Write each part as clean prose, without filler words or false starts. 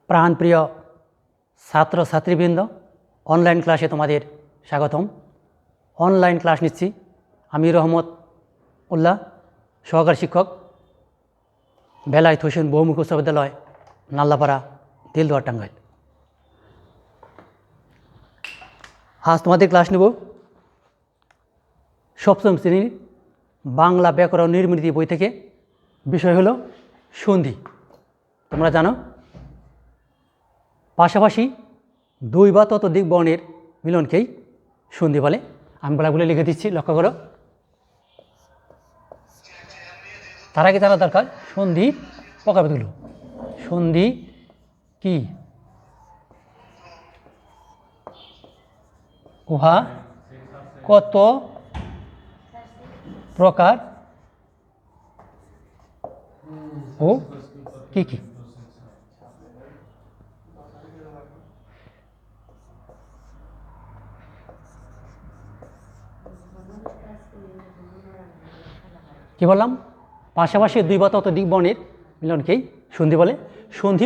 প্রাণপ্রিয় ছাত্রছাত্রীবৃন্দ, অনলাইন ক্লাসে তোমাদের স্বাগতম। অনলাইন ক্লাস নিচ্ছি আমি রহমত উল্লাহ, সহকারী শিক্ষক, বেলায়েত হোসেন বহুমুখী উচ্চ বিদ্যালয়, নাল্লাপাড়া, দিলদুয়ার, টাঙ্গাইল। আজ তোমাদের ক্লাস নেব সপ্তম শ্রেণীর বাংলা ব্যাকরণ নির্মিতি বই থেকে। বিষয় হলো সন্ধি। তোমরা জানো পাশাপাশি দুই বা ততোধিক বর্ণের মিলনকেই সন্ধি বলে। আমি বলাগুলো লিখে দিচ্ছি, লক্ষ্য করো। তার আগে জানা দরকার সন্ধির প্রকারভেদগুলো। সন্ধি কি? উহা কত প্রকার ও কি কি? কি বললাম? পাশাপাশি দুই বা ততোধিক বর্ণের মিলনকেই সন্ধি বলে। সন্ধি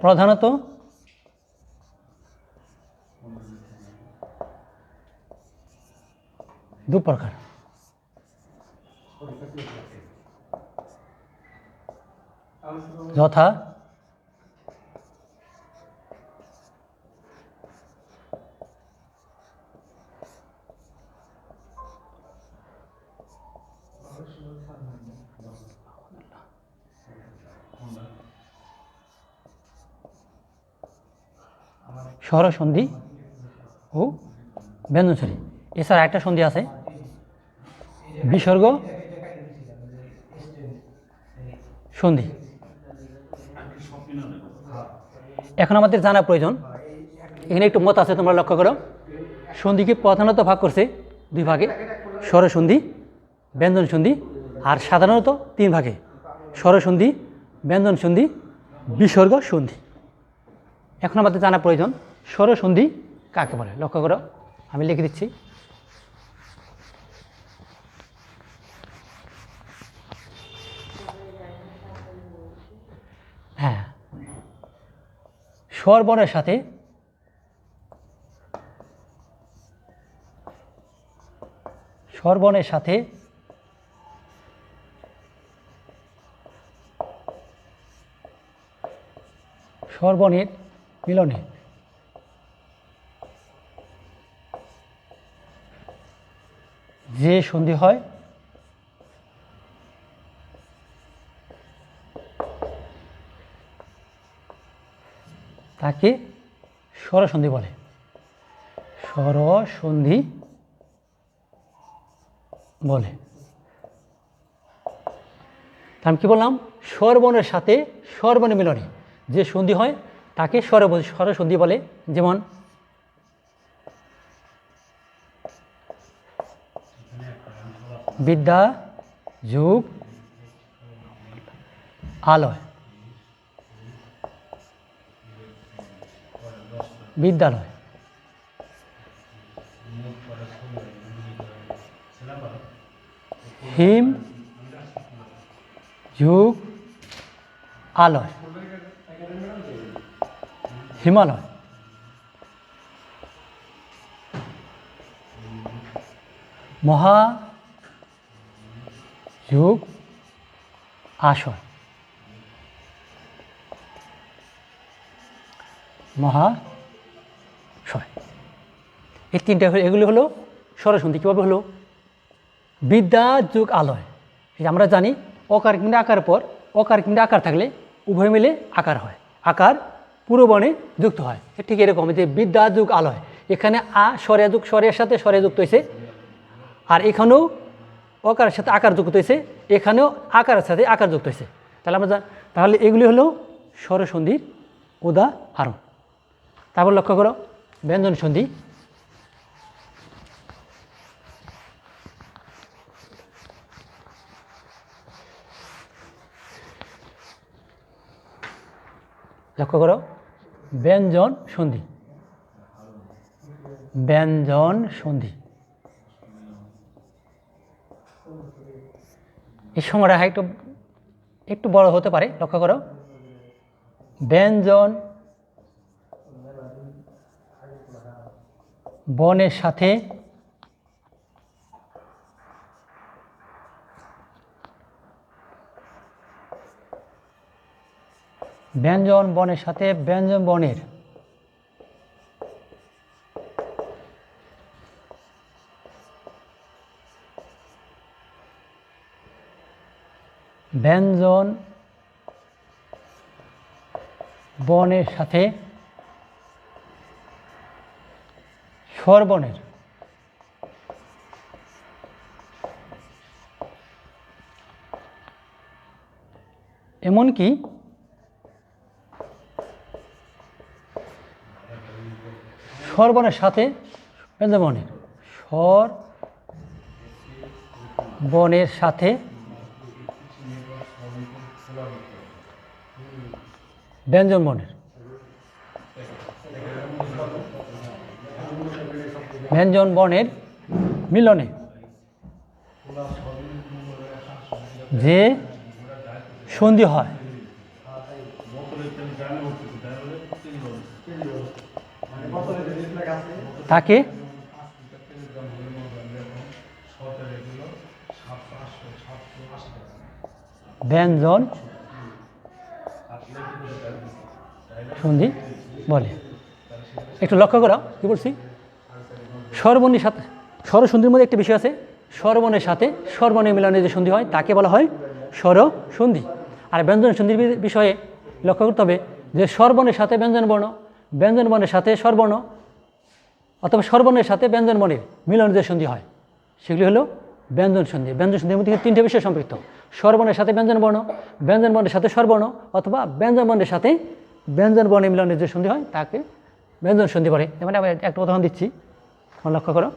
প্রধানত দু প্রকার। যথা স্বরসন্ধি ও ব্যঞ্জনসন্ধি। এছাড়া একটা সন্ধি আছে বিসর্গ সন্ধি। এখন আমাদের জানা প্রয়োজন, এখানে একটু মত আছে, তোমরা লক্ষ্য করো। সন্ধিকে প্রধানত ভাগ করছে দুই ভাগে, স্বরসন্ধি, ব্যঞ্জন সন্ধি, আর সাধারণত তিন ভাগে, স্বরসন্ধি, ব্যঞ্জন সন্ধি, বিসর্গ সন্ধি। এখন আমাদের জানা প্রয়োজন স্বরসন্ধি কাকে বলে। লক্ষ্য করো, আমি লিখে দিচ্ছি। হ্যাঁ, স্বরবর্ণের সাথে স্বরবর্ণের মিলনে যে সন্ধি হয় তাকে স্বরসন্ধি বলে। স্বরসন্ধি বলে। আমি কি বললাম? স্বরবর্ণের সাথে স্বরবর্ণের মিলনে যে সন্ধি হয় তাকে স্বরসন্ধি বলে। যেমন বিদ্যা যুগ আলয়, বিদ্যালয়, হিম যুগ আলয়, হিমালয়, মহা যুগ আশয়, মহাশয়। এই তিনটা, এগুলি হলো স্বরসন্ধি। কীভাবে হলো? বিদ্যা যুগ আলয়, আমরা জানি অকার কিংবা আকার পর অকার কিংবা আকার থাকলে উভয় মিলে আকার হয়, আকার পুরো বর্ণে যুক্ত হয়। ঠিক এরকম যে বিদ্যা যুগ আলয়, এখানে স্বরের সাথে স্বরে যুক্ত হয়েছে, আর এখানেও অকারের সাথে আকার যুক্ত হয়েছে, এখানেও আকারের সাথে আকার যুক্ত হয়েছে। তাহলে এগুলি হলো স্বরসন্ধির উদাহরণ। তারপর লক্ষ্য করো ব্যঞ্জন সন্ধি। লক্ষ্য করো ব্যঞ্জন সন্ধি। ব্যঞ্জন সন্ধি এই সংজ্ঞাটা একটু একটু বড় হতে পারে, লক্ষ্য করো। ব্যঞ্জন বর্ণের সাথে ব্যঞ্জন বর্ণের সাথে ব্যঞ্জন বর্ণের ব্যঞ্জন বর্ণের সাথে স্বরবর্ণের এমনকি স্বরবর্ণের সাথে ব্যঞ্জন বর্ণের স্বরবর্ণের সাথে ব্যঞ্জন বর্ণের ব্যঞ্জন বর্ণের মিলনে যে সন্ধি হয় তাকে ব্যঞ্জন সন্ধি বলে। একটু লক্ষ্য করা কি বলছি, স্বরবর্ণের সাথে স্বরসন্ধির মধ্যে একটা বিষয় আছে, স্বরবর্ণের সাথে স্বরবর্ণের মিলনে যে সন্ধি হয় তাকে বলা হয় স্বরসন্ধি। আর ব্যঞ্জন সন্ধির বিষয়ে লক্ষ্য করতে হবে যে স্বরবর্ণের সাথে ব্যঞ্জন বর্ণ, ব্যঞ্জন বর্ণের সাথে স্বরবর্ণ অথবা স্বরবর্ণের সাথে ব্যঞ্জন বর্ণের মিলনে যে সন্ধি হয় সেগুলি হলো ব্যঞ্জন সন্ধি। ব্যঞ্জন সন্ধির মধ্যে তিনটে বিষয় সম্পৃক্ত: স্বরবর্ণের সাথে ব্যঞ্জন বর্ণ, ব্যঞ্জন বর্ণের সাথে স্বরবর্ণ অথবা ব্যঞ্জন বর্ণের সাথে ব্যঞ্জন বর্ণের মিলনের যে সন্ধি হয় তাকে ব্যঞ্জন সন্ধি বলে। যেমন আমি একটা উদাহরণ দিচ্ছি, লক্ষ্য করো।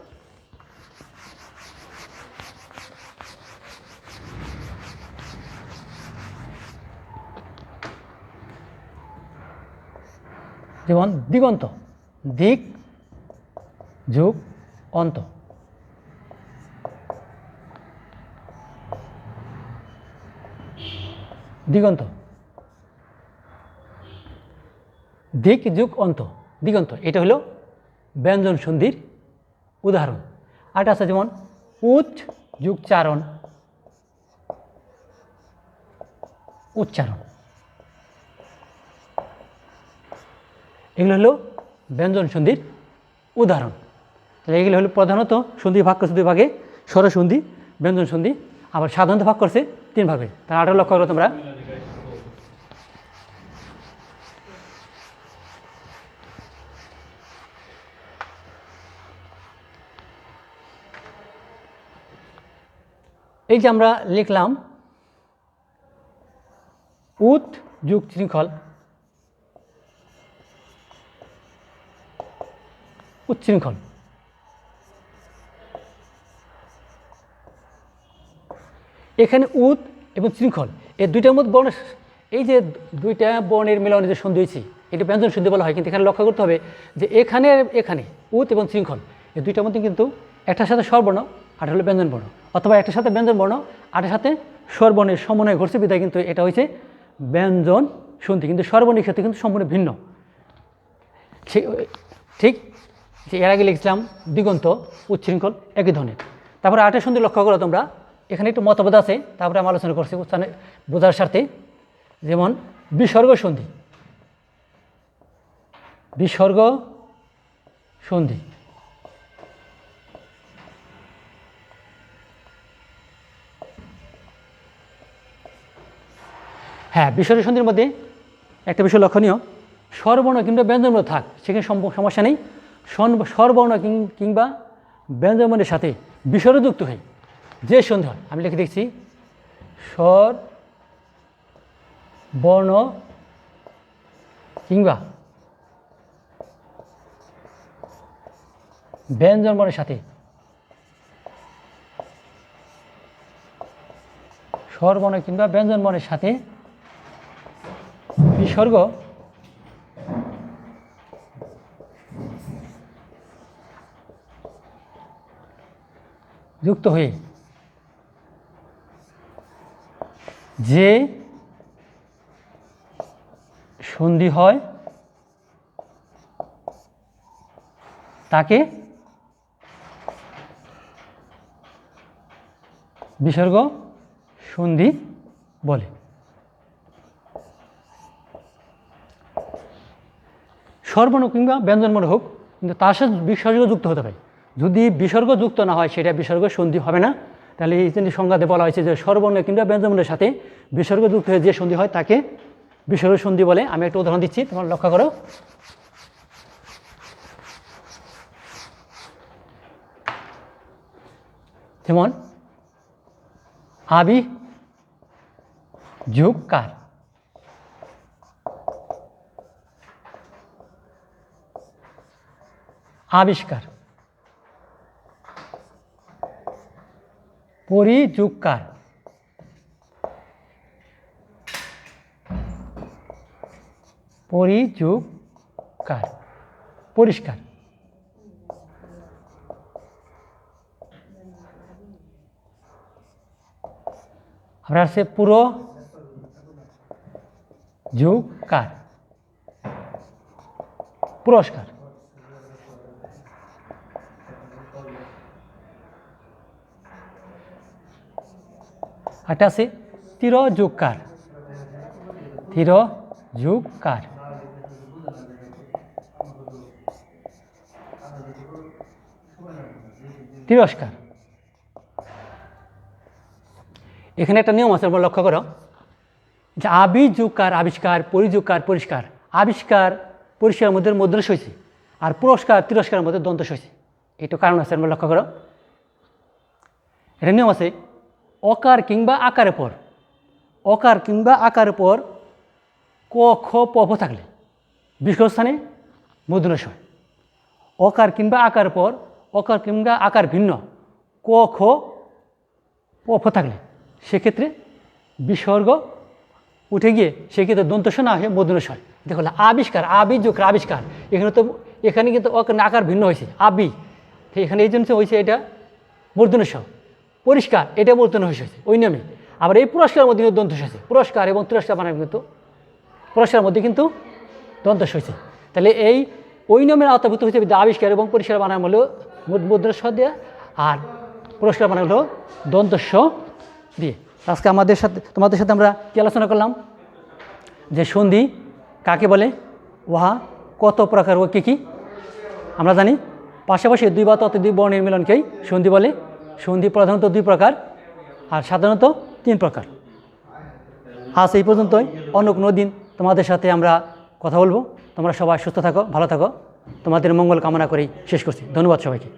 যেমন দিগন্ত, দিক যোগ অন্ত, দিগন্ত, দিক যোগ অন্ত, দিগন্ত, এটা হলো ব্যঞ্জন সন্ধির উদাহরণ। আরেকটা আছে যেমন উচ্চ যোগ চারণ, উচ্চারণ, এগুলো হলো ব্যঞ্জন সন্ধির উদাহরণ। তাহলে এগুলো হলো প্রধানত সন্ধি ভাগ করছে দুই ভাগে, স্বরসন্ধি, ব্যঞ্জন সন্ধি, আবার সাধারণত ভাগ করছে তিন ভাগে। তার আরও লক্ষ্য করো তোমরা। এই যে আমরা লিখলাম উৎ যুগ শৃঙ্খল, উচ্ছৃঙ্খল, এখানে উৎ এবং শৃঙ্খল এই দুইটার মধ্যে বর্ণ, এই যে দুইটা বর্ণের মিলনে যে সন্ধি হয়েছে এটা ব্যঞ্জন সন্ধি বলা হয়। কিন্তু এখানে লক্ষ্য করতে হবে যে এখানে উৎ এবং শৃঙ্খল এই দুইটার মধ্যে কিন্তু একটার সাথে স্বরবর্ণ আর হলো ব্যঞ্জন বর্ণ, অথবা একটার সাথে ব্যঞ্জন বর্ণ আরের সাথে স্বরবর্ণের সমন্বয় ঘটছে বিধায় কিন্তু এটা হয়েছে ব্যঞ্জন সন্ধি। কিন্তু স্বরবর্ণের ক্ষেত্রে কিন্তু সম্পূর্ণ ভিন্ন। ঠিক যে এর আগে লিখছিলাম দিগন্ত, উচ্ছৃঙ্খল একই ধরনের। তারপরে আটের সন্ধি লক্ষ্য করো তোমরা, এখানে একটু মতভেদ আছে, তারপরে আমি আলোচনা করছি উচ্চারণে বোঝার স্বার্থে। যেমন বিসর্গ সন্ধি, বিসর্গ সন্ধি, হ্যাঁ বিসর্গ সন্ধির মধ্যে একটা বিষয় লক্ষণীয়, স্বরবর্ণ কিংবা ব্যঞ্জনবর্ণ থাক সেখানে সমস্যা নেই। স্বরবর্ণ কিংবা ব্যঞ্জনবর্ণের সাথে বিসর্গ যুক্ত হয় যে সন্ধি হয়, আমি লিখে দেখছি স্বর বর্ণ কিংবা ব্যঞ্জন বর্ণের সাথে স্বরবর্ণ কিংবা ব্যঞ্জন বর্ণের সাথে বিসর্গ যুক্ত হয়ে যে সন্ধি হয় তাকে বিসর্গ সন্ধি বলে। স্বরবর্ণ কিংবা ব্যঞ্জনবর্ণ হোক, কিন্তু তার সাথে বিসর্গ যুক্ত হতে হবে। যদি বিসর্গ যুক্ত না হয় সেটা বিসর্গ সন্ধি হবে না। তাহলে এই জন্য সংজ্ঞাতে বলা হয়েছে যে স্বরবর্ণ কিংবা ব্যঞ্জনবর্ণের সাথে বিসর্গ যুক্ত হয়ে যে সন্ধি হয় তাকে বিসর্গ সন্ধি বলে। আমি একটা উদাহরণ দিচ্ছি, তোমরা লক্ষ্য করো। যেমন আবি যোগ কার, আবিষ্কার, পরিযোগ কার, পরিযোগ কার, পরিষ্কার। আমরা আছে পুরো যোগ কার, পুরস্কার। একটা আছে তিরযোগ কার, তিরযোগ কার, তিরস্কার। এখানে একটা নিয়ম আছে, তোমরা লক্ষ্য করো যে আবিযোগকার আবিষ্কার, পরিযোগকার পরিষ্কার। আবিষ্কার পরিষ্কারের মধ্যে মধ্যরস হয়েছে, আর পুরস্কার তিরস্কারের মধ্যে দন্তস হয়েছে। এটা কারণ আছে, তোমরা লক্ষ্য করো। এটা নিয়ম আছে, অকার কিংবা আকারের পর, অকার কিংবা আকারের পর ক খ প ফ থাকলে বিসর্গ স্থানে মূর্ধন্য ষ হয়। অকার কিংবা আকারের পর অকার কিংবা আকার ভিন্ন ক খ প ফ থাকলে সেক্ষেত্রে বিসর্গ উঠে গিয়ে সেক্ষেত্রে দন্তস না হয়ে মূর্ধন্য ষ হয়। দেখো আবিষ্কার, আবিযোগ আবিষ্কার, এখানে কিন্তু আকার ভিন্ন হয়েছে, আবি, এখানে এই জন্য হয়েছে এটা মূর্ধন্য ষ। পরিষ্কার, এটা মূর্ধন্য হয়েছে ওই নিয়মে। আবার এই পুরস্কারের মধ্যে কিন্তু দন্তস হয়েছে, পুরস্কার এবং তিরস্কার বানান কিন্তু পুরস্কারের মধ্যে কিন্তু দন্তস হয়েছে। তাহলে এই ওই নিয়মের আওতাভুক্ত হয়েছে আবিষ্কার এবং পরিষ্কার বানান হলো মূর্ধন্য ষ দিয়ে, আর পুরস্কার বানান হলো দন্তস দিয়ে। আজকে তোমাদের সাথে আমরা কি আলোচনা করলাম, যে সন্ধি কাকে বলে, উহা কত প্রকার ও কী কী আমরা জানি। পাশাপাশি দুই বা ততোধিক বর্ণের মিলনকেই সন্ধি বলে। সন্ধি প্রধানত দুই প্রকার আর সাধারণত তিন প্রকার। আজ এই পর্যন্তই, অন্য কোনো দিন তোমাদের সাথে আমরা কথা বলবো। তোমরা সবাই সুস্থ থাকো, ভালো থাকো, তোমাদের মঙ্গল কামনা করেই শেষ করছি। ধন্যবাদ সবাইকে।